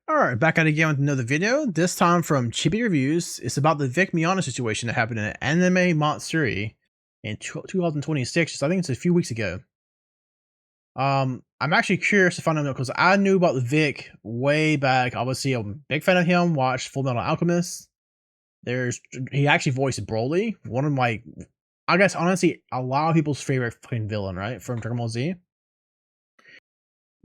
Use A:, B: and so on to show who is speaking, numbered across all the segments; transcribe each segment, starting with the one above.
A: Alright, back at it again with another video, this time from Chibi Reviews. It's about the Vic Miana situation that happened in an anime Matsuri in 2026, so I think it's a few weeks ago. I'm actually curious to find out because I knew about the Vic way back. Obviously, I'm a big fan of him, watched Full Metal Alchemist. He actually voiced Broly, one of my, I guess honestly, a lot of people's favorite fucking villain, right? From Dragon Ball Z.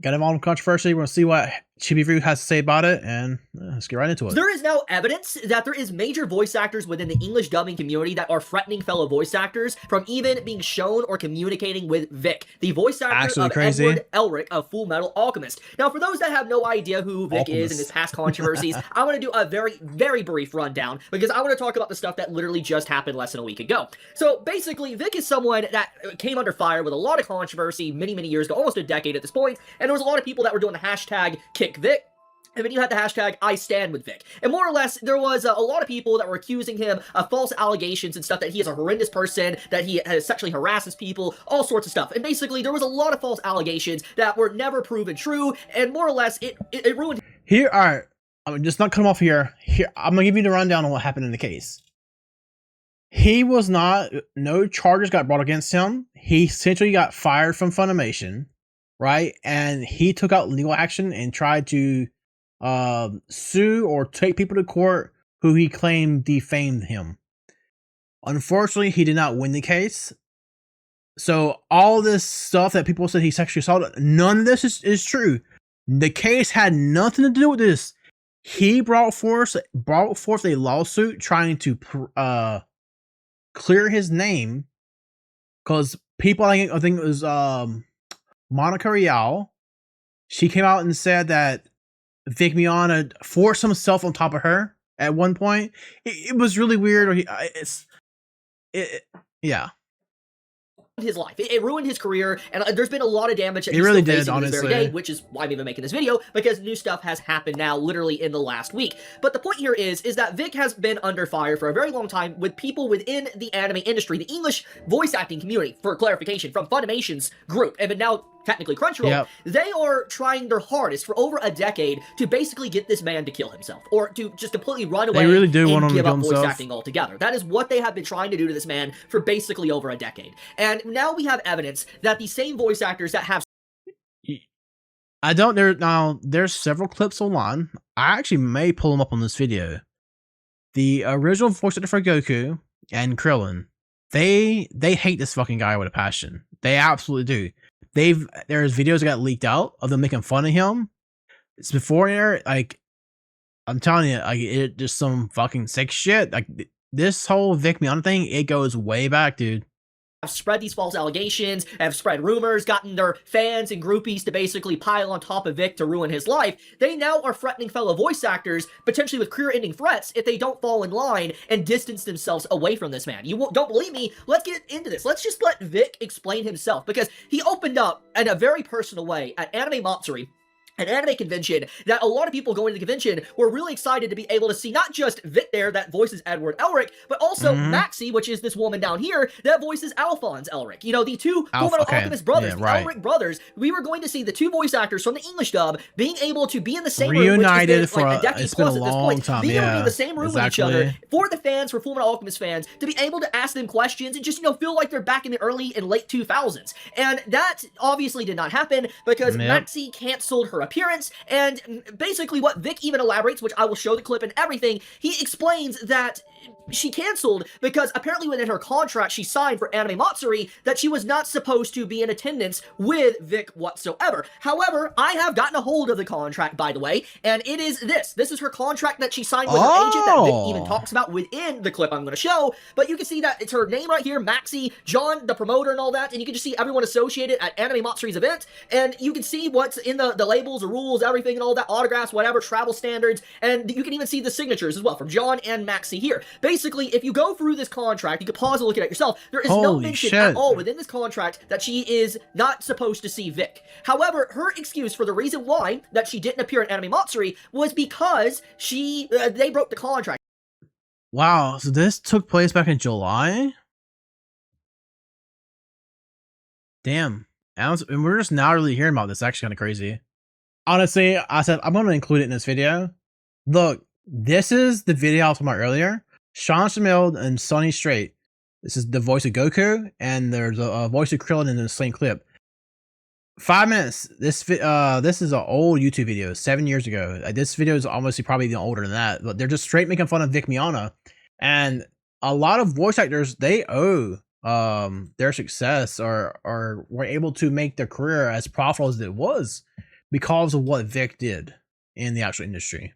A: Got involved in controversy. We're gonna see what Chibi Reviews has to say about it, and let's get right into it.
B: There is now evidence that there is major voice actors within the English dubbing community that are threatening fellow voice actors from even being shown or communicating with Vic, the voice actor of Edward Elric of Full Metal Alchemist. Now, for those that have no idea who Vic is and his past controversies, I want to do a very, very brief rundown because I want to talk about the stuff that literally just happened less than a week ago. So, basically, Vic is someone that came under fire with a lot of controversy many, many years ago, almost a decade at this point, and there was a lot of people that were doing the hashtag #KickVic. And then you had the hashtag #IStandWithVic. And more or less, there was a lot of people that were accusing him of false allegations and stuff, that he is a horrendous person, that he sexually harasses people, all sorts of stuff. And basically, there was a lot of false allegations that were never proven true, and more or less, it ruined...
A: Here, alright, I'm just not cutting off here. I'm gonna give you the rundown on what happened in the case. He was not, no charges got brought against him. He essentially got fired from Funimation, right? And he took out legal action and tried to sue or take people to court who he claimed defamed him. Unfortunately, he did not win the case. So all this stuff that people said he sexually assaulted, none of this is true. The case had nothing to do with this. He brought forth a lawsuit trying to clear his name because people, I think it was Monica Rial. She came out and said that Vic Miana forced himself on top of her at one point. It was really weird. Yeah.
B: His life. It ruined his career, and there's been a lot of damage that
A: he's really still facing to this very day,
B: which is why I'm even making this video, because new stuff has happened now literally in the last week. But the point here is that Vic has been under fire for a very long time with people within the anime industry, the English voice acting community, for clarification, from Funimation's group, and now technically Crunchyroll. They are trying their hardest for over a decade to basically get this man to kill himself, or to just completely run away and give up voice acting altogether. That is what they have been trying to do to this man for basically over a decade. And now we have evidence that the same voice actors that have...
A: There's several clips online. I actually may pull them up on this video. The original voice actor for Goku and Krillin, they hate this fucking guy with a passion. They absolutely do. There's videos that got leaked out of them making fun of him. It's before there, like, I'm telling you, like, it just some fucking sick shit. Like, this whole Vic Miana thing, it goes way back, dude.
B: Have spread these false allegations, have spread rumors, gotten their fans and groupies to basically pile on top of Vic to ruin his life. They now are threatening fellow voice actors, potentially with career-ending threats, if they don't fall in line and distance themselves away from this man. You don't believe me? Let's get into this. Let's just let Vic explain himself, because he opened up in a very personal way at Anime Matsuri, an anime convention, that a lot of people going to the convention were really excited to be able to see not just Vic there that voices Edward Elric, but also Maxie, which is this woman down here that voices Alphonse Elric. You know, the two Full Metal Alchemist brothers, the Elric brothers. We were going to see the two voice actors from the English dub being able to be in the same room, which has been like a decade plus at this point, being able to be in the same room with each other, for the fans, for Full Metal Alchemist fans, to be able to ask them questions and just, you know, feel like they're back in the early and late 2000s. And that obviously did not happen because Maxie canceled her appearance, and basically what Vic even elaborates, which I will show the clip and everything, he explains that she canceled because apparently within her contract she signed for Anime Matsuri that she was not supposed to be in attendance with Vic whatsoever. However, I have gotten a hold of the contract, by the way, and it is this. This is her contract that she signed with her agent that Vic even talks about within the clip I'm going to show, but you can see that it's her name right here, Maxie, John, the promoter and all that, and you can just see everyone associated at Anime Matsuri's event, and you can see what's in the labels, the rules, everything and all that, autographs, whatever, travel standards, and you can even see the signatures as well from John and Maxie here. Basically, if you go through this contract, you can pause and look at it yourself, there is no mention at all within this contract that she is not supposed to see Vic. However, her excuse for the reason why that she didn't appear in Anime Matsuri was because they broke the contract.
A: Wow, so this took place back in July? Damn. And we're just now really hearing about this. Actually kind of crazy. honestly, I said I'm going to include it in this video. Look, this is the video I was talking about earlier. Sean Shamil and Sonny Strait. This is the voice of Goku, and there's a voice of Krillin in the same clip. 5 minutes. This is an old YouTube video, 7 years ago. This video is obviously probably even older than that, but they're just straight making fun of Vic Miana, and a lot of voice actors, they owe their success or were able to make their career as profitable as it was because of what Vic did in the actual industry.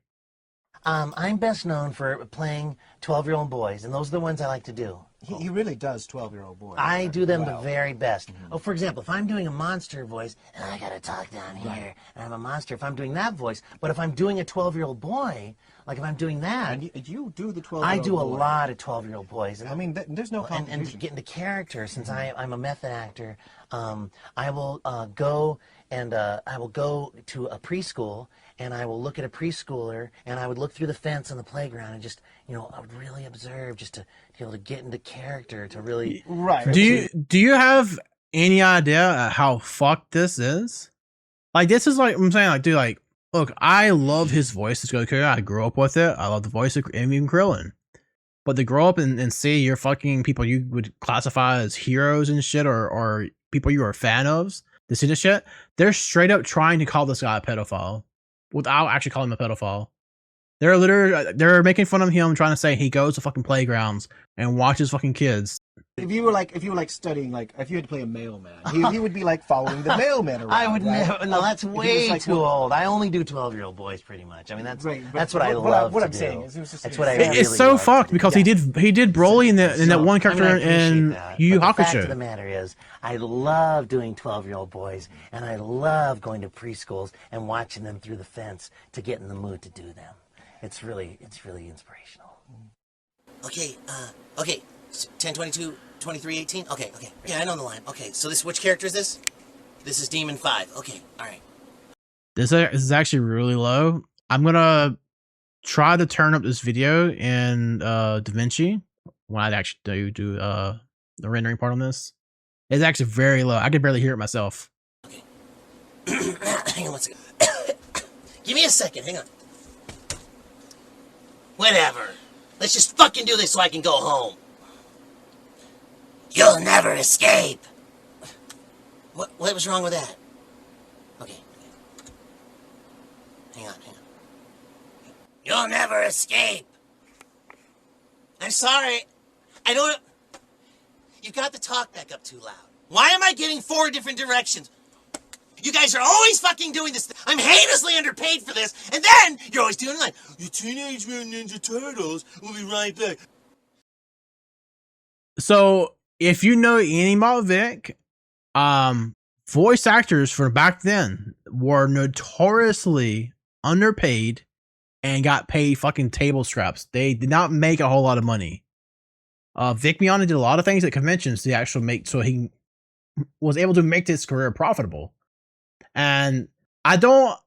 C: I'm best known for playing 12-year-old boys, and those are the ones I like to do.
D: He really does 12-year-old boys.
C: I do them the very best. Oh, for example, if I'm doing a monster voice, and I gotta talk down here, and I'm a monster, if I'm doing that voice, but if I'm doing a 12-year-old boy, like if I'm doing that...
D: And you do the 12-year-old
C: I do a
D: boy.
C: lot of 12-year-old boys. And
D: I mean, there's no competition.
C: And to get into character, since I'm a method actor, I will go to a preschool, and I will look at a preschooler, and I would look through the fence on the playground and just, I would really observe just to be able to get into character, to really...
D: Right.
A: Do you have any idea how fucked this is? Like, this is like, I'm saying, like, dude, like, look, I love his voice as Goku. I grew up with it. I love the voice of even Krillin. But to grow up and see your fucking people you would classify as heroes and shit, or people you are a fan of, to see this shit, they're straight up trying to call this guy a pedophile without actually calling him a pedophile. They're making fun of him, trying to say he goes to fucking playgrounds and watches fucking kids.
D: If you were like studying, like if you had to play a mailman, he would be like following the mailman around.
C: I would
D: right?
C: never. No, that's way
D: like,
C: too old. I only do 12-year-old boys, pretty much. I mean, that's
D: right,
C: that's what I love
D: what
C: to
D: I'm
C: do.
D: saying is, it was just
C: that's what I
A: It's
C: really
A: so
C: love
A: fucked
C: to do.
A: because
C: Yeah.
A: he did Broly in that one character
C: I appreciate
A: in
C: that,
A: Yu Yu
C: but the fact of
A: Hakusho.
C: the matter is, I love doing 12-year-old boys, and I love going to preschools and watching them through the fence to get in the mood to do them. It's really inspirational.
E: Okay, 10, 22, 23, 18? Okay. Yeah, I know the line. Okay, so which character is this? This is Demon 5. Okay, alright.
A: This is actually really low. I'm gonna try to turn up this video in DaVinci when I actually do the rendering part on this. It's actually very low. I can barely hear it myself.
E: Okay. Hang on one second. Give me a second, hang on. Whatever. Let's just fucking do this so I can go home. You'll never escape. What was wrong with that? Okay. Hang on. You'll never escape. I'm sorry. I don't... You got the talk back up too loud. Why am I getting 4 different directions? You guys are always fucking doing this. I'm heinously underpaid for this. And then you're always doing like, the Teenage Mutant Ninja Turtles will be right back.
A: So if you know any about Vic, voice actors from back then were notoriously underpaid and got paid fucking table scraps. They did not make a whole lot of money. Vic Miana did a lot of things at conventions to actually make, so he was able to make this career profitable. And I don't,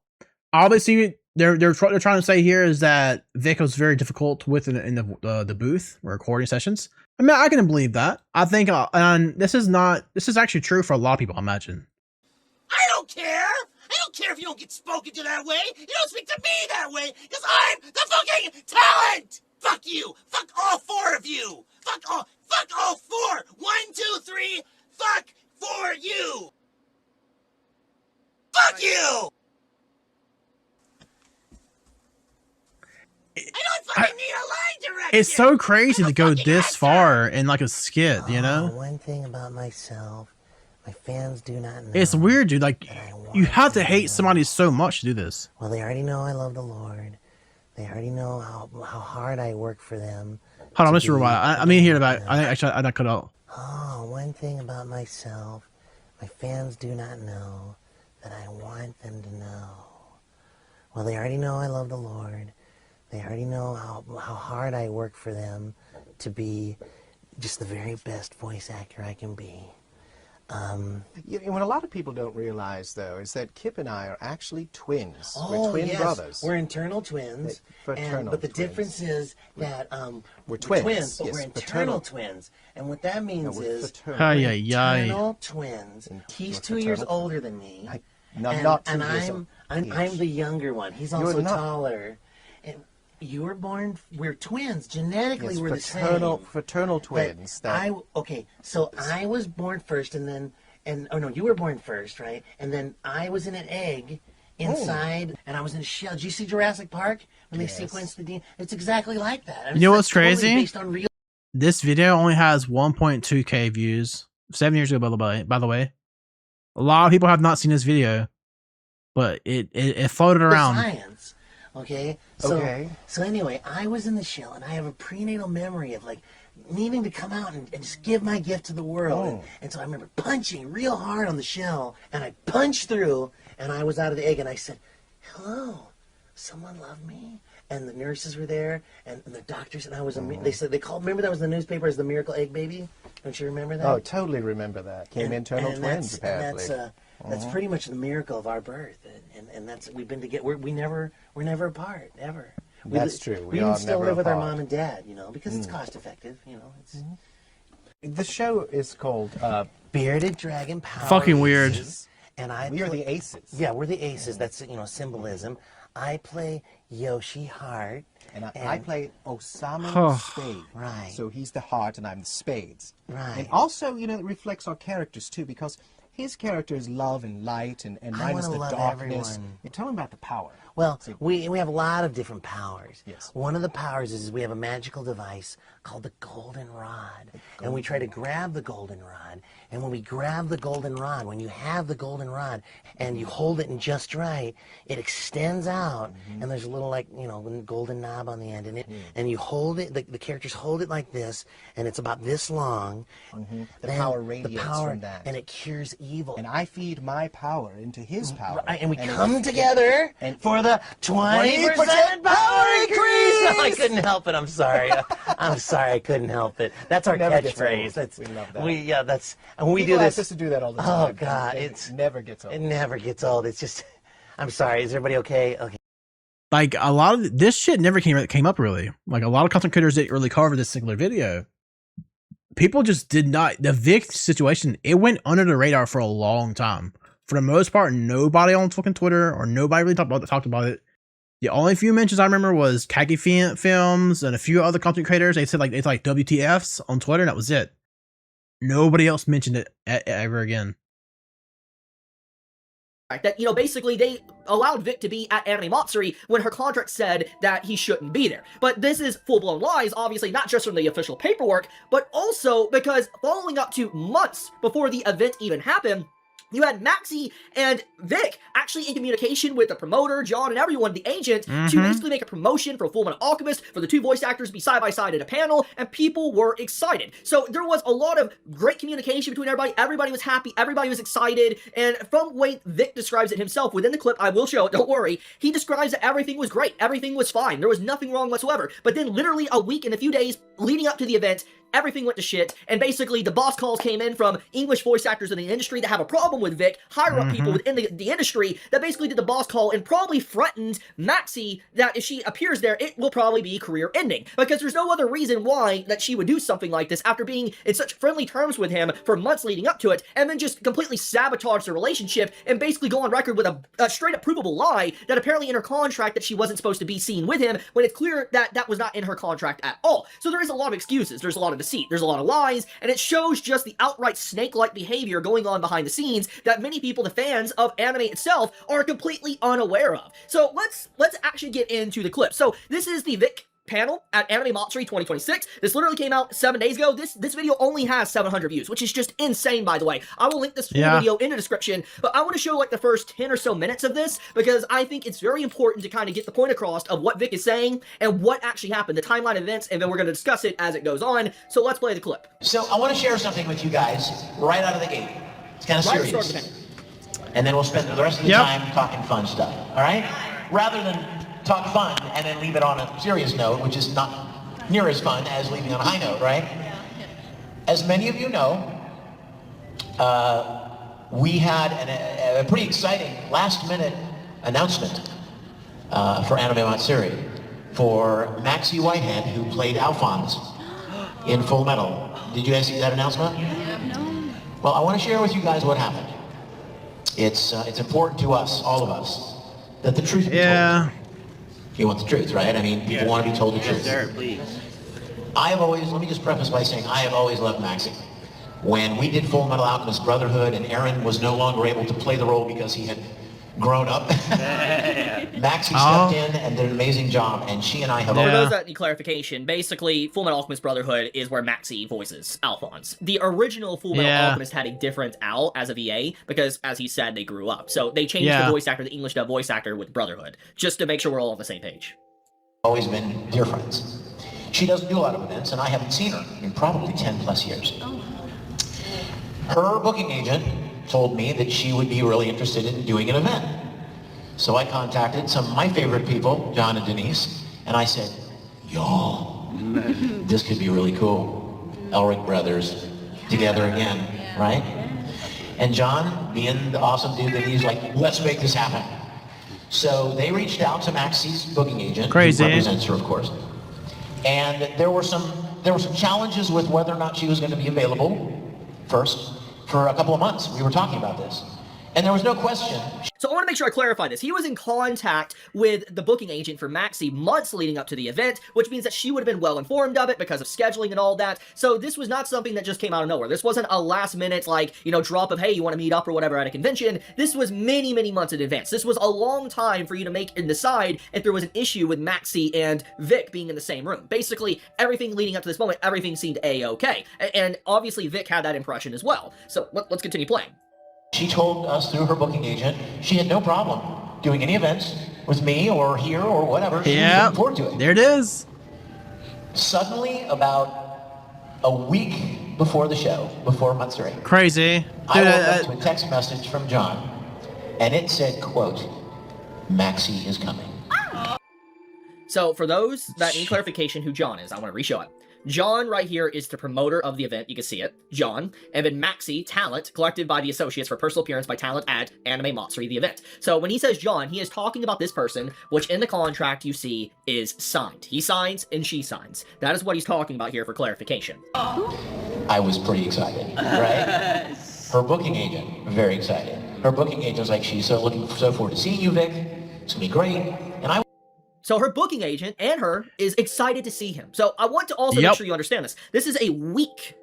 A: obviously they're trying to say here is that Vic was very difficult with in the booth or recording sessions. I mean, I can believe that. I think, and this is actually true for a lot of people, I imagine.
E: I don't care. I don't care if you don't get spoken to that way. You don't speak to me that way, because I'm the fucking talent. Fuck you. Fuck all 4 of you. Fuck all 4. 1, 2, 3. Fuck for you. Fuck you. I don't fucking need a line direction.
A: It's so crazy to go this far in like a skit, you know?
C: One thing about myself, my fans do not know.
A: It's weird, dude. Like, you have to hate somebody so much to do this.
C: Well, they already know I love the Lord. They already know how hard I work for them.
A: Hold on, let's rewind. I mean, hear about it. I not cut out.
C: Oh, one thing about myself, my fans do not know that I want them to know. Well, they already know I love the Lord. They already know how hard I work for them to be just the very best voice actor I can be.
D: What a lot of people don't realize, though, is that Kip and I are actually twins.
C: Oh,
D: We're twin
C: yes.
D: brothers.
C: We're internal twins.
D: Fraternal
C: but the
D: twins.
C: difference is that
D: We're twins.
C: but
D: Yes,
C: we're internal
D: fraternal.
C: twins. And what that means
D: we're
C: is
D: fraternal.
A: Ay,
C: we're
A: ay, ay.
C: internal twins. He's
D: we're
C: 2 years
D: fraternal.
C: older than me.
D: No, not 2
C: and
D: years old.
C: I'm the younger one. He's
D: You're
C: also
D: not.
C: taller. And you were born. We're twins. Genetically,
D: Yes,
C: we're
D: fraternal
C: the same.
D: twins.
C: But okay. So I was born first, oh no, you were born first, right? And then I was in an egg inside, and I was in a shell. Did you see Jurassic Park when they sequenced the DNA? It's exactly like that. I mean,
A: You know
C: it's
A: what's
C: totally
A: crazy?
C: based on real.
A: This video only has 1.2k views. 7 years ago, by the way. A lot of people have not seen this video, but it floated around.
C: Science. Okay. So anyway, I was in the shell, and I have a prenatal memory of like needing to come out and just give my gift to the world. And so I remember punching real hard on the shell, and I punched through, and I was out of the egg, and I said, "Hello, someone love me?" And the nurses were there, and the doctors, and I was. They said they called. Remember that was in the newspaper as the miracle egg baby. Don't you remember that?
D: Oh, totally remember that. Came internal twins, apparently.
C: That's pretty much the miracle of our birth, and that's we've been together. We're never apart ever.
D: That's true.
C: We
D: are
C: even still
D: never
C: live with our
D: apart.
C: mom and dad, because it's cost effective. It's
D: The show is called
C: Bearded Dragon Power.
A: Fucking weird.
C: Aces, and
D: We Are the Aces.
C: Yeah, we're the aces. That's symbolism. I play Yoshi Heart.
D: And I play Osamu Spade.
C: Right.
D: So he's the heart and I'm the spades.
C: Right.
D: And also, it reflects our characters too, because his character is love and light, and mine is the
C: love
D: darkness.
C: everyone.
D: You're talking about the power.
C: Well, we have a lot of different powers.
D: Yes.
C: One of the powers is we have a magical device called the golden rod. And we try to grab the golden rod. And when we grab the golden rod, when you have the golden rod and you hold it in just right, it extends out, and there's a little golden knob on the end, and you hold it, the characters hold it like this, and it's about this long.
D: The power radiates from that.
C: And it cures evil.
D: And I feed my power into his power.
C: Right, and we come together for the 20%
D: 20%
C: power increase. No, I couldn't help it. I'm sorry. I'm sorry. I couldn't help it. That's our
D: Never gets
C: catchphrase.
D: old.
C: That's
D: We love that.
C: And we
D: People
C: do
D: ask
C: this.
D: us to do that all the time.
C: Oh God,
D: it never gets old.
C: It never gets old. It's just. I'm sorry. Is everybody okay? Okay.
A: Like a lot of this shit never came up really. Like a lot of content creators didn't really cover this singular video. People just did not. The Vic situation, it went under the radar for a long time. For the most part, nobody on fucking Twitter or nobody really talked about it. The only few mentions I remember was Khaki Films and a few other content creators. They said it's like WTFs on Twitter, and that was it. Nobody else mentioned it ever again.
B: That, basically they allowed Vic to be at Anime Matsuri when her contract said that he shouldn't be there. But this is full-blown lies, obviously, not just from the official paperwork, but also because following up to months before the event even happened, you had Maxie and Vic actually in communication with the promoter, John, and everyone, the agent, to basically make a promotion for Fullmetal Alchemist, for the two voice actors to be side-by-side at a panel, and people were excited. So there was a lot of great communication between everybody. Everybody was happy. Everybody was excited. And from the way Vic describes it himself within the clip, I will show it, don't worry, he describes that everything was great. Everything was fine. There was nothing wrong whatsoever. But then literally a week and a few days leading up to the event, everything went to shit, and basically the boss calls came in from English voice actors in the industry that have a problem with Vic, higher up people within the industry that basically did the boss call and probably threatened Maxie that if she appears there, it will probably be career ending. Because there's no other reason why that she would do something like this after being in such friendly terms with him for months leading up to it, and then just completely sabotage the relationship and basically go on record with a straight up provable lie that apparently in her contract that she wasn't supposed to be seen with him, when it's clear that that was not in her contract at all. So there is a lot of excuses. There's a lot of deceit, there's a lot of lies, and it shows just the outright snake-like behavior going on behind the scenes that many people, the fans of anime itself, are completely unaware of. So let's actually get into the clip. So this is the Vic panel at Anime Matsuri 2026. This literally came out 7 days ago. This video only has 700 views, which is just insane, by the way. I will link this full video in the description, but I want to show like the first 10 or so minutes of this because I think it's very important to kind of get the point across of what Vic is saying and what actually happened, the timeline of events, and then we're going to discuss it as it goes on. So let's play the clip.
F: So I want to share something with you guys right out of the gate. It's kind of
B: Right at the
F: serious.
B: start of the panel.
F: And then we'll spend the rest of the time talking fun stuff, all right? Rather than talk fun and then leave it on a serious note, which is not near as fun as leaving on a high note, right? As many of you know, we had a pretty exciting last-minute announcement for Anime Matsuri for Maxie Whitehead, who played Alphonse in Full Metal. Did you guys see that announcement? No. Well, I want to share with you guys what happened. It's important to us, all of us, that the truth be told. You want the truth, right? I mean, people want to be told the truth.
G: Sir, please.
F: I have always, let me just preface by saying, I have always loved Maxie. When we did Full Metal Alchemist Brotherhood and Aaron was no longer able to play the role because he had grown up, Maxie stepped in and did an amazing job, and she and I have
B: For
F: always...
B: those that need clarification, basically, Full Metal Alchemist Brotherhood is where Maxie voices Alphonse. The original Full Metal Alchemist had a different Al as a VA, because, as he said, they grew up. So they changed the voice actor, the English dub voice actor, with Brotherhood, just to make sure we're all on the same page.
F: Always been dear friends. She doesn't do a lot of events, and I haven't seen her in probably 10 plus years. Her booking agent told me that she would be really interested in doing an event. So I contacted some of my favorite people, John and Denise, and I said, y'all, this could be really cool. Elric brothers together again, right? And John, being the awesome dude that he's like, let's make this happen. So they reached out to Maxie's booking agent, who represents her, of course. And there were some challenges with whether or not she was going to be available first for a couple of months. We were talking about this. And there was no question.
B: So I want to make sure I clarify this. He was in contact with the booking agent for Maxie months leading up to the event, which means that she would have been well informed of it because of scheduling and all that. So this was not something that just came out of nowhere. This wasn't a last minute, like, you know, drop of, hey, you want to meet up or whatever at a convention. This was many, many months in advance. This was a long time for you to make and decide if there was an issue with Maxie and Vic being in the same room. Basically, everything leading up to this moment, everything seemed A-okay. And obviously Vic had that impression as well. So let's continue playing.
F: She told us through her booking agent she had no problem doing any events with me or here or whatever. She was looking forward to it.
A: There it is.
F: Suddenly, about a week before the show, before Matsuri,
A: Crazy.
F: I woke up to a text message from John, and it said, quote, Maxie is coming.
B: So for those that need clarification who John is, I want to re-show it. John right here is the promoter of the event, you can see it, John, and then Maxie, talent, collected by the associates for personal appearance by talent at Anime Matsuri, the event. So when he says John, he is talking about this person, which in the contract you see is signed. He signs and she signs. That is what he's talking about here for clarification.
F: I was pretty excited, right? Her booking agent, very excited. Her booking agent was like, she's so forward to seeing you, Vic. It's gonna be great. And I
B: So her booking agent and her is excited to see him. So I want to also make sure you understand this. This is a week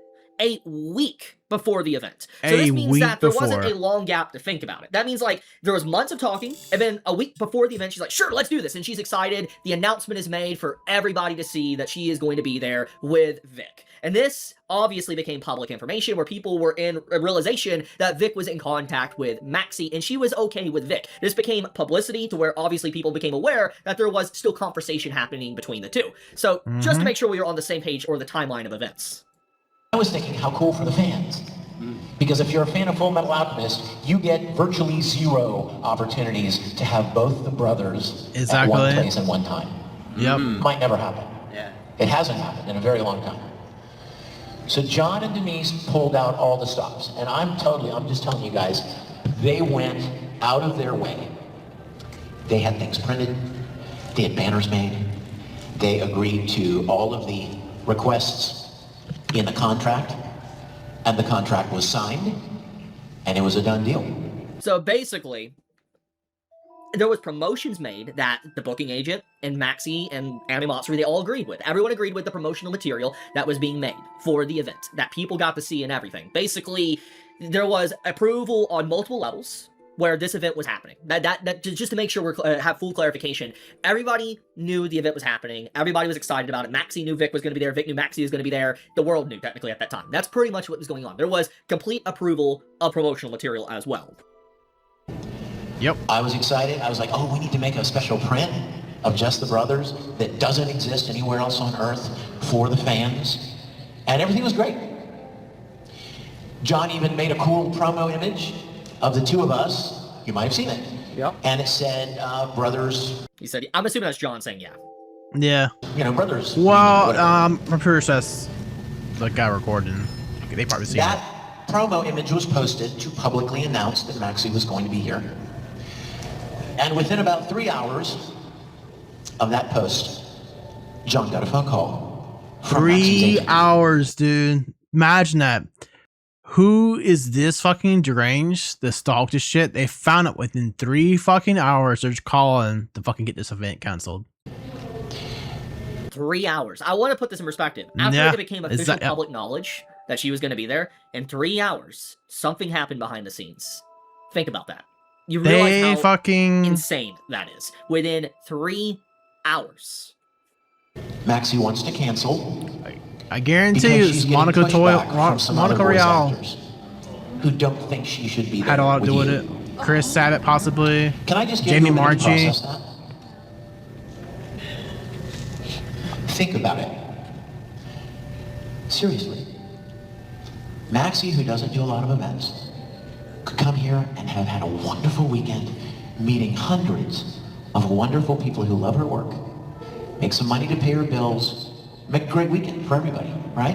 B: before the event. So this means that there wasn't a long gap to think about it. That means like there was months of talking, and then a week before the event, she's like, sure, let's do this. And she's excited. The announcement is made for everybody to see that she is going to be there with Vic. And this obviously became public information where people were in a realization that Vic was in contact with Maxie and she was okay with Vic. This became publicity to where obviously people became aware that there was still conversation happening between the two. So just to make sure we were on the same page or the timeline of events.
F: I was thinking how cool for the fans. Because if you're a fan of Full Metal Alchemist, you get virtually zero opportunities to have both the brothers at one place and one time. Might never happen. It hasn't happened in a very long time. So John and Denise pulled out all the stops. And I'm just telling you guys, they went out of their way. They had things printed. They had banners made. They agreed to all of the requests in the contract. And the contract was signed. And it was a done deal.
B: So basically, there was promotions made that the booking agent and Maxie and Anime Matsuri, they all agreed with. Everyone agreed with the promotional material that was being made for the event, that people got to see and everything. Basically, there was approval on multiple levels where this event was happening. That just to make sure we have full clarification, everybody knew the event was happening. Everybody was excited about it. Maxie knew Vic was going to be there. Vic knew Maxie was going to be there. The world knew, technically, at that time. That's pretty much what was going on. There was complete approval of promotional material as well.
F: I was excited. I was like, oh, we need to make a special print of just the brothers that doesn't exist anywhere else on Earth for the fans. And everything was great. John even made a cool promo image of the two of us. You might have seen it. And it said, brothers.
B: He said, I'm assuming that's John saying
A: Yeah.
F: You know, brothers.
A: Well, I'm pretty sure that's the guy recording. They probably seen
F: that promo image was posted to publicly announce that Maxie was going to be here. And within about 3 hours of that post, John got a phone call.
A: 3 hours, dude. Imagine that. who is this fucking deranged that stalked this shit? They found it within 3 fucking hours. They're just calling to fucking get this event canceled.
B: 3 hours. I want to put this in perspective. After
A: Yeah,
B: it became official public knowledge that she was going to be there, in 3 hours, something happened behind the scenes. Think about that. You realize how
A: fucking
B: insane that is. Within 3 hours.
F: Maxie wants to cancel.
A: I guarantee you, it's Monica Real
F: who don't think she should be there.
A: had a lot to do with it. Chris Sabat, possibly.
F: Can I just get
A: Jamie
F: you a minute to
A: Marchi.
F: process that? Think about it. Seriously. Maxie, who doesn't do a lot of events, could come here and have had a wonderful weekend, meeting hundreds of wonderful people who love her work, make some money to pay her bills, make a great weekend for everybody, right?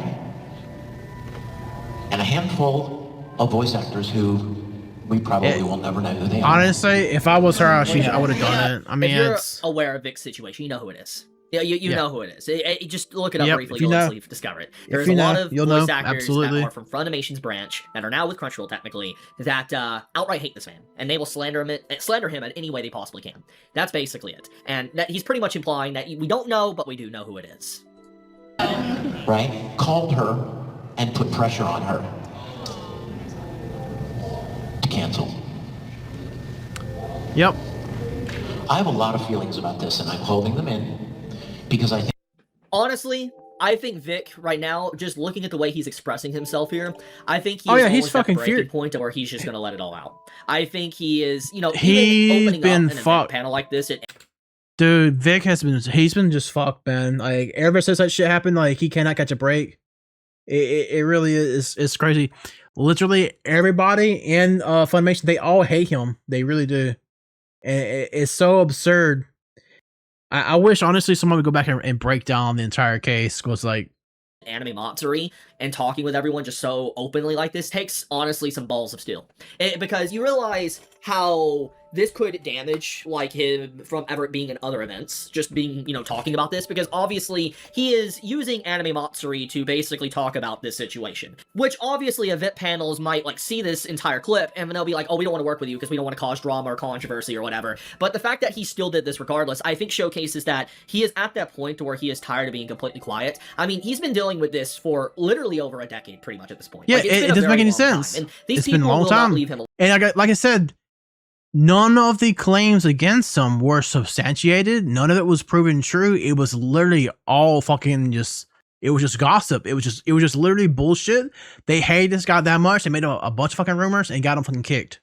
F: And a handful of voice actors who we probably will never know who they are.
A: Honestly, if I was her, I would have done it. I mean,
B: if you're
A: it's
B: aware of Vic's situation, you know who it is. Yeah, you know who it is. Just look it up briefly.
A: you
B: You'll
A: know.
B: easily discover it. There's
A: you
B: a lot
A: know,
B: of
A: you'll
B: voice
A: know.
B: actors
A: Absolutely.
B: that are from Funimation's branch that are now with Crunchyroll technically that outright hate this man, and they will slander him in any way they possibly can. That's basically it. And that he's pretty much implying that we don't know, but we do know who it is.
F: Right? Called her and put pressure on her to cancel.
A: Yep.
F: I have a lot of feelings about this, and I'm holding them in because I think.
B: Honestly, I think Vic right now, just looking at the way he's expressing himself here, I think he's
A: he's fucking
B: at the breaking
A: furious.
B: point where he's just gonna let it all out. I think he is, even
A: He's
B: opening
A: been
B: up an event panel like this.
A: Dude, Vic he's been just fucked, man. Like, ever since that shit happened, like, he cannot catch a break. It really is, it's crazy. Literally everybody in Funimation, they all hate him. They really do. And it's so absurd. I wish, honestly, someone would go back and break down the entire case, because, like,
B: Anime Matsuri and talking with everyone just so openly like this takes, honestly, some balls of steel. Because you realize how this could damage, like, him from ever being in other events, just being, talking about this, because obviously he is using Anime Matsuri to basically talk about this situation, which obviously event panels might, like, see this entire clip, and then they'll be like, oh, we don't want to work with you because we don't want to cause drama or controversy or whatever. But the fact that he still did this regardless, I think showcases that he is at that point to where he is tired of being completely quiet. I mean, he's been dealing with this for literally over a decade, pretty much at this point.
A: Yeah,
B: like,
A: it doesn't make any sense.
B: And these
A: It's
B: people
A: been a long
B: will
A: time.
B: not leave him alone.
A: And like I said, none of the claims against him were substantiated. None of it was proven true. It was literally all fucking it was just gossip. It was just literally bullshit. They hated this guy that much. They made a bunch of fucking rumors and got him fucking kicked.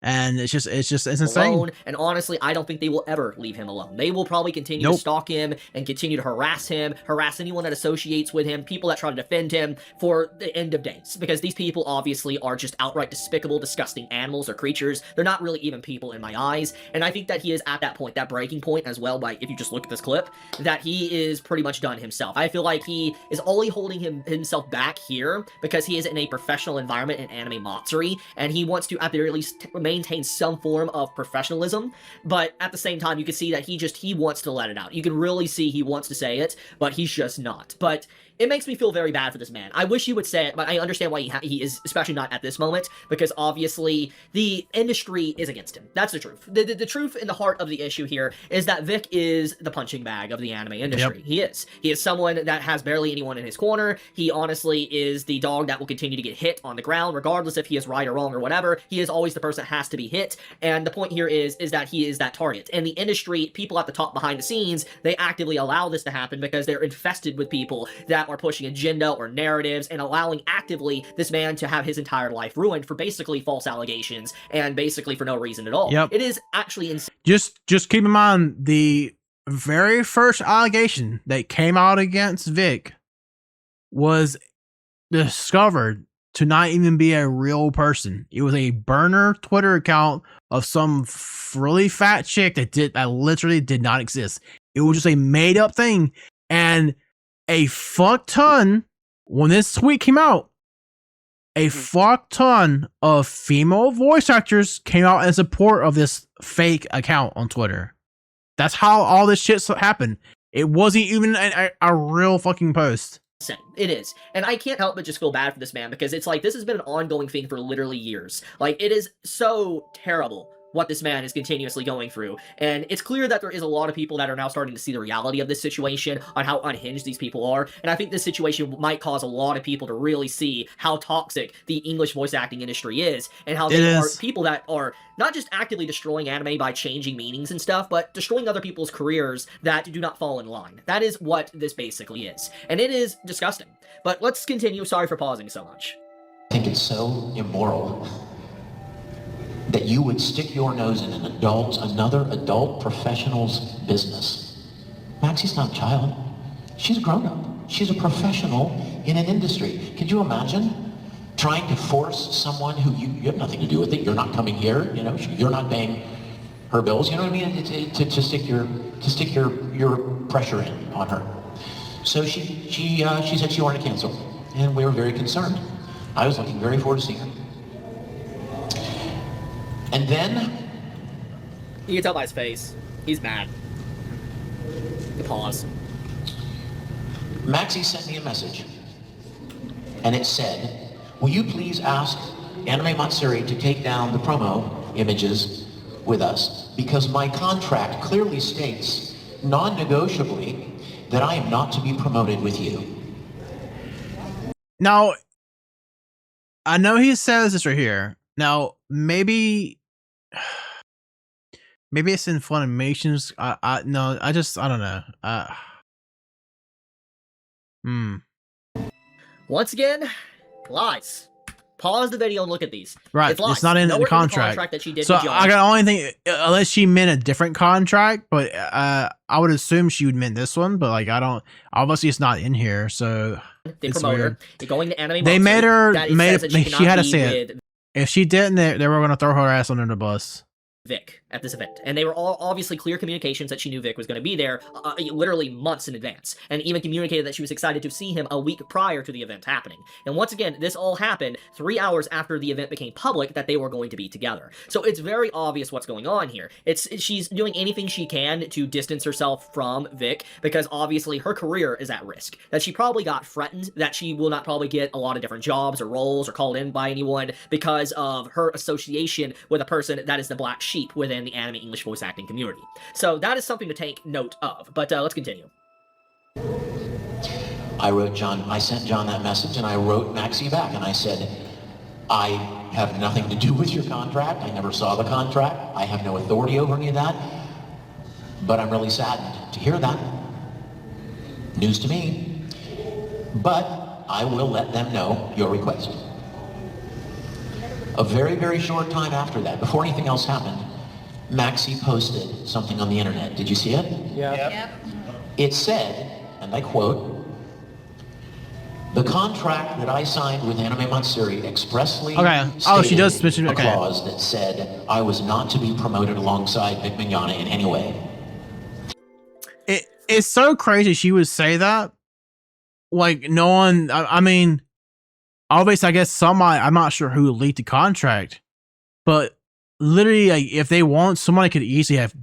A: And it's insane.
B: Alone, and honestly, I don't think they will ever leave him alone. They will probably continue to stalk him and continue to harass anyone that associates with him, people that try to defend him for the end of days. Because these people obviously are just outright despicable, disgusting animals or creatures. They're not really even people in my eyes. And I think that he is at that point, that breaking point as well, by if you just look at this clip, that he is pretty much done himself. I feel like he is only holding himself back here because he is in a professional environment in Anime Matsuri, and he wants to at the very least maintain some form of professionalism, but at the same time you can see that he wants to let it out. You can really see he wants to say it, but he's just not. But it makes me feel very bad for this man. I wish he would say it, but I understand why he is, especially not at this moment, because obviously the industry is against him. That's the truth. The truth in the heart of the issue here is that Vic is the punching bag of the anime industry. Yep. He is. He is someone that has barely anyone in his corner. He honestly is the dog that will continue to get hit on the ground, regardless if he is right or wrong or whatever. He is always the person that has to be hit, and the point here is that he is that target. And the industry, people at the top behind the scenes, they actively allow this to happen because they're infested with people that are pushing agenda or narratives and allowing actively this man to have his entire life ruined for basically false allegations and basically for no reason at all.
A: Yep.
B: It is actually insane.
A: Just keep in mind, the very first allegation that came out against Vic was discovered to not even be a real person. It was a burner Twitter account of some really fat chick that literally did not exist. It was just a made up thing. And a fuck ton, when this tweet came out, a fuck ton of female voice actors came out in support of this fake account on Twitter. That's how all this shit happened. It wasn't even a real fucking post.
B: It is. And I can't help but just feel bad for this man, because it's like, this has been an ongoing thing for literally years. Like, it is so terrible what this man is continuously going through. And it's clear that there is a lot of people that are now starting to see the reality of this situation, on how unhinged these people are. And I think this situation might cause a lot of people to really see how toxic the English voice acting industry is, and how they are people that are not just actively destroying anime by changing meanings and stuff, but destroying other people's careers that do not fall in line. That is what this basically is. And it is disgusting. But let's continue. Sorry for pausing so much.
F: I think it's so immoral that you would stick your nose in another adult professional's business. Maxie's not a child. She's a grown-up. She's a professional in an industry. Could you imagine trying to force someone who you have nothing to do with it? You're not coming here, you know, you're not paying her bills, you know what I mean? To stick your pressure in on her. So she said she wanted to cancel, and we were very concerned. I was looking very forward to seeing her. And then...
B: You can tell by his face. He's mad. Pause.
F: Maxie sent me a message. And it said, will you please ask Anime Matsuri to take down the promo images with us? Because my contract clearly states, non-negotiably, that I am not to be promoted with you.
A: Now, I know he says this right here. Now, maybe it's in Funimation's. I don't know.
B: Once again, lies. Pause the video and look at these.
A: Right, it's not in the contract.
B: That she did.
A: So I got only thing, unless she meant a different contract, but I would assume she would mean this one. But like, I don't. Obviously, it's not in here, so
B: they promote her. Going to anime.
A: They made her. She had to say it. If she didn't, they were going to throw her ass under the bus.
B: Vic at this event, and they were all obviously clear communications that she knew Vic was going to be there literally months in advance, and even communicated that she was excited to see him a week prior to the event happening. And once again, this all happened 3 hours after the event became public that they were going to be together. So it's very obvious what's going on here. She's doing anything she can to distance herself from Vic, because obviously her career is at risk, that she probably got threatened, that she will not probably get a lot of different jobs or roles or called in by anyone because of her association with a person that is the black sheep within the anime English voice acting community. So that is something to take note of. But let's continue.
F: I sent John that message, and I wrote Maxie back, and I said, I have nothing to do with your contract. I never saw the contract. I have no authority over any of that. But I'm really saddened to hear that. News to me. But I will let them know your request. A very, very short time after that, before anything else happened, Maxie posted something on the internet. Did you see it?
G: Yeah. Yep.
F: It said, and I quote, "The contract that I signed with Anime Matsuri expressly
A: she does mention
F: a clause that said I was not to be promoted alongside Vic Mignogna in any way."
A: It's so crazy she would say that. Like, no one, I mean, obviously, I guess somebody, I'm not sure who leaked the contract, but literally, like, if they want, somebody could easily have,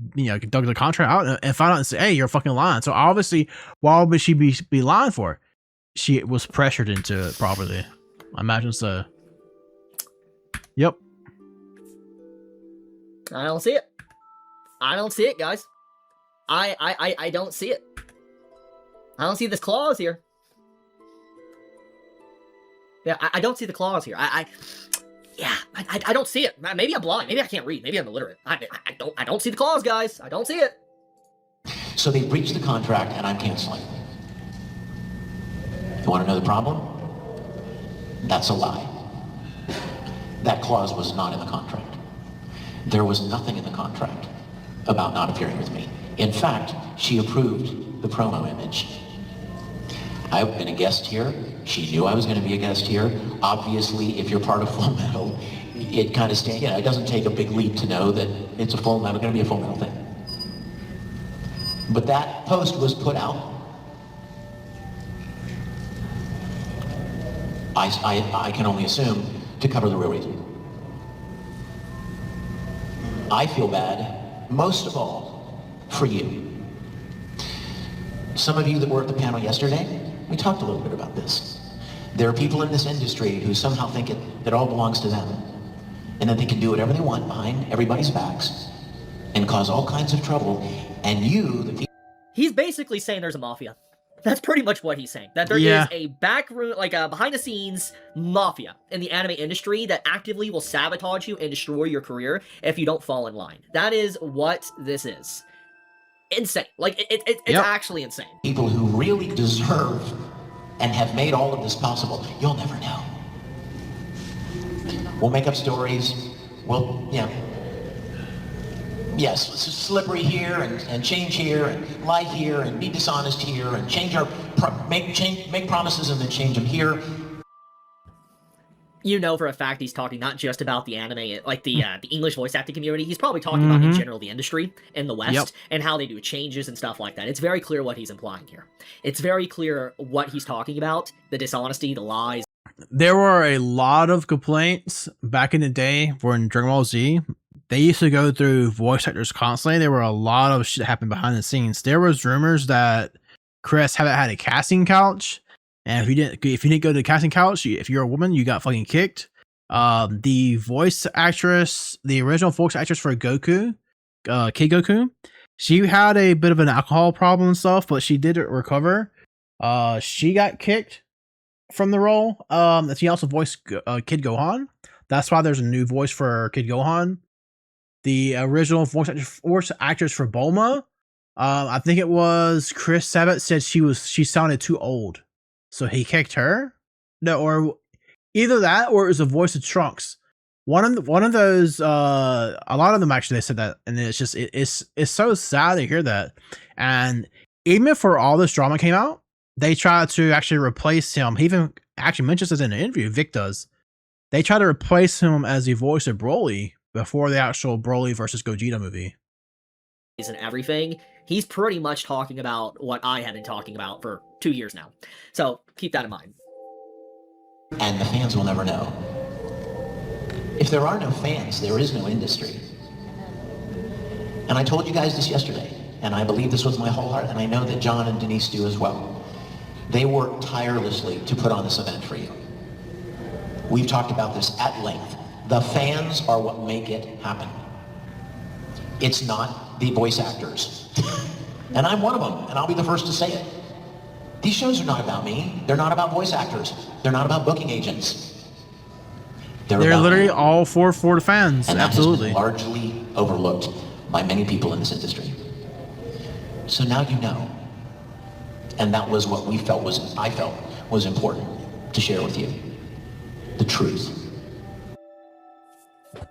A: dug the contract out and find out and say, hey, you're fucking lying. So obviously, why would she be lying for? She was pressured into it probably. I imagine so. Yep.
B: I don't see it. I don't see it, guys. I don't see it. I don't see this clause here. Yeah, I don't see the clause here. I don't see it. Maybe I'm blind. Maybe I can't read. Maybe I'm illiterate. I don't see the clause, guys. I don't see it.
F: So they breached the contract, and I'm canceling. You want to know the problem? That's a lie. That clause was not in the contract. There was nothing in the contract about not appearing with me. In fact, she approved the promo image. I've been a guest here. She knew I was going to be a guest here. Obviously, if you're part of Full Metal, it kind of stands, it doesn't take a big leap to know that it's a Full Metal, going to be a Full Metal thing. But that post was put out. I can only assume to cover the real reason. I feel bad, most of all, for you. Some of you that were at the panel yesterday, We talked a little bit about this. There are people in this industry who somehow think it all belongs to them, and that they can do whatever they want behind everybody's backs and cause all kinds of trouble. And you, the people...
B: He's basically saying there's a mafia. That's pretty much what he's saying. That there is a back room, like a behind-the-scenes mafia in the anime industry that actively will sabotage you and destroy your career if you don't fall in line. That is what this is. Insane. Like, it's actually insane.
F: People who really deserve and have made all of this possible, you'll never know. We'll make up stories. We'll, yes, slippery here and change here and lie here and be dishonest here and change our make promises and then change them here.
B: You know for a fact he's talking not just about the anime, like the English voice acting community. He's probably talking about in general the industry in the West and how they do changes and stuff like that. It's very clear what he's implying here. It's very clear what he's talking about: the dishonesty, the lies.
A: There were a lot of complaints back in the day when Dragon Ball Z. They used to go through voice actors constantly. There were a lot of shit that happened behind the scenes. There was rumors that Chris had a casting couch, and if you didn't go to the casting couch, if you're a woman, you got fucking kicked. The voice actress, the original voice actress for Goku, Kid Goku, she had a bit of an alcohol problem and stuff, but she did recover. She got kicked from the role. She also voiced Kid Gohan. That's why there's a new voice for Kid Gohan. The original voice actress for Bulma, I think it was Chris Sabat, said she sounded too old, so he kicked her. No, or either that or it was the voice of Trunks. One of those. A lot of them actually they said that, and it's just it's so sad to hear that. And even before all this drama came out, they tried to actually replace him. He even actually mentions this in an interview. Vic does. They tried to replace him as the voice of Broly before the actual Broly versus Gogeta movie.
B: And everything, he's pretty much talking about what I have been talking about for 2 years now. So keep that in mind.
F: And the fans will never know. If there are no fans, there is no industry. And I told you guys this yesterday, and I believe this with my whole heart, and I know that John and Denise do as well. They work tirelessly to put on this event for you. We've talked about this at length. The fans are what make it happen. It's not the voice actors. And I'm one of them, and I'll be the first to say it. These shows are not about me. They're not about voice actors. They're not about booking agents. They're
A: literally
F: me.
A: all for the fans.
F: And
A: absolutely.
F: That has been largely overlooked by many people in this industry. So now you know. And that was what I felt was important to share with you. The truth.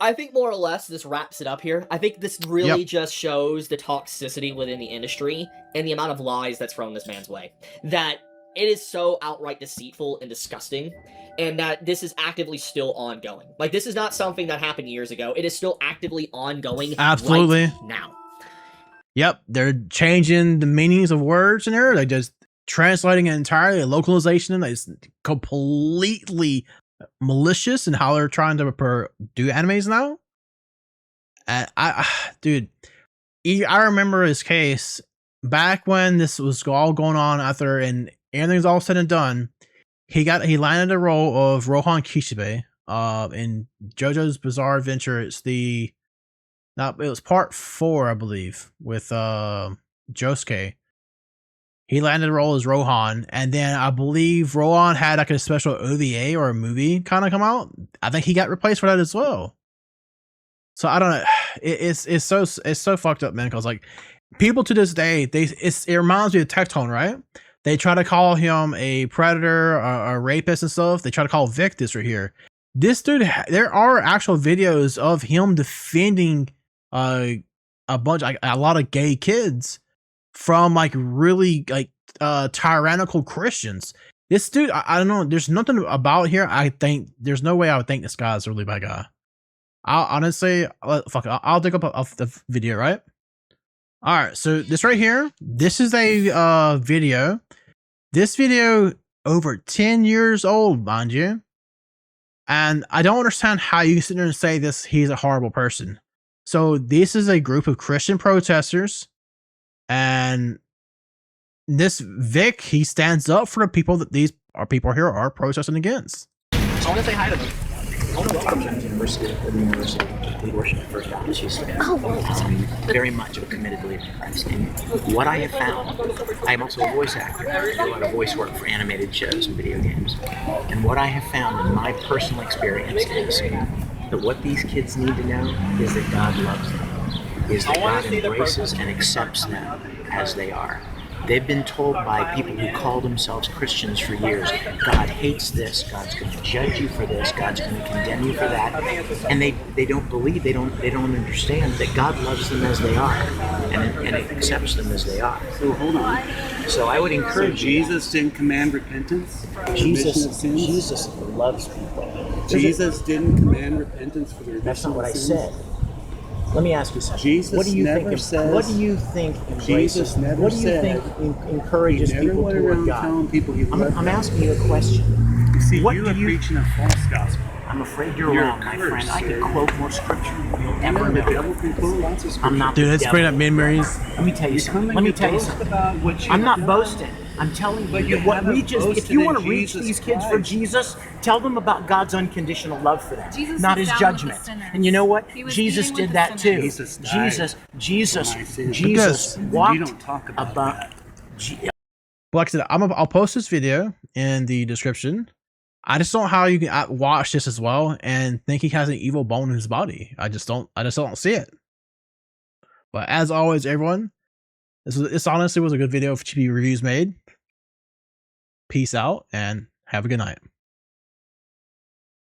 B: I think more or less this wraps it up here. I think this really just shows the toxicity within the industry and the amount of lies that's thrown this man's way. That it is so outright deceitful and disgusting, and that this is actively still ongoing. Like, this is not something that happened years ago. It is still actively ongoing right now.
A: Yep, they're changing the meanings of words in there. They're just translating it entirely, localization. It's completely malicious in how they're trying to do animes now. And dude, I remember his case back when this was all going on after and everything's all said and done. He landed a role of Rohan Kishibe in JoJo's Bizarre Adventure. It was part 4, I believe, with Josuke. He landed a role as Rohan, and then I believe Rohan had like a special OVA or a movie kind of come out. I think he got replaced for that as well. So I don't know. It's so fucked up, man. Because like people to this day, it reminds me of Tectone, right? They try to call him a predator, a rapist and stuff. They try to call Vic this right here. This dude, there are actual videos of him defending a lot of gay kids from like really like tyrannical Christians. This dude, I don't know. There's nothing about here. I think there's no way I would think this guy's a really bad guy. I'll honestly, I'll dig up the video, right? All right, so this right here, this is a video. This video over 10 years old, mind you. And I don't understand how you can sit there and say this. He's a horrible person. So this is a group of Christian protesters, and this Vic, he stands up for the people that these are people here are protesting against.
G: So I want to say hi to them. I want to welcome them to the University. We worship at First Baptist Houston. Very much of a committed believer in Christ. And what I have found, I am also a voice actor. I do a lot of voice work for animated shows and video games. And what I have found in my personal experience is that what these kids need to know is that God loves them, is that God embraces and accepts them as they are. They've been told by people who call themselves Christians for years, God hates this, God's going to judge you for this, God's going to condemn you for that, and they don't believe, they don't understand that God loves them as they are, and accepts them as they are.
H: So hold on.
G: So I would encourage
H: Jesus didn't command repentance?
G: Jesus loves people.
H: Jesus didn't command repentance for the remission
G: That's not what I
H: of sins?
G: said. Let me ask you something.
H: Jesus
G: what do you
H: never
G: think?
H: says-
G: What do you think embraces?
H: Jesus never
G: what do you
H: said
G: think encourages
H: he never
G: people
H: went
G: toward
H: around
G: God?
H: telling people he loved
G: I'm
H: them.
G: asking you a question.
H: You see,
G: What
H: you
G: do
H: are
G: you-
H: preaching a false gospel.
G: I'm afraid you're
H: You're
G: wrong, my
H: cursed,
G: friend. I could
H: sir.
G: quote more scripture than you'll
H: I
G: ever
H: know the
G: know.
H: devil can quote lots of scripture.
G: I'm not
A: Dude,
G: the
A: let's
G: devil.
A: bring up memories.
G: Let me tell you
H: You
G: something.
H: come and
G: Let me
H: you
G: tell you
H: boast
G: something.
H: about what you
G: I'm not
H: done.
G: boasting. I'm telling
H: But
G: you
H: you
G: what we
H: haven't
G: just. If
H: boasted
G: you
H: in
G: want to reach
H: Jesus
G: these kids for
H: Christ.
G: Jesus, tell them about God's unconditional love for them,
I: Jesus
G: not
I: sat
G: His
I: down with
G: judgment.
I: the sinners.
G: And you know what?
I: He was
G: Jesus
I: eating with
G: did
I: the
G: that too.
H: Jesus died
G: Jesus
H: for my sins.
G: Jesus
H: And
G: walked
H: you don't talk about that.
A: But like I said, I'll post this video in the description. I just don't know how you can watch this as well and think he has an evil bone in his body. I just don't see it. But as always, everyone, this honestly was a good video for Chibi Reviews made. Peace out and have a good night.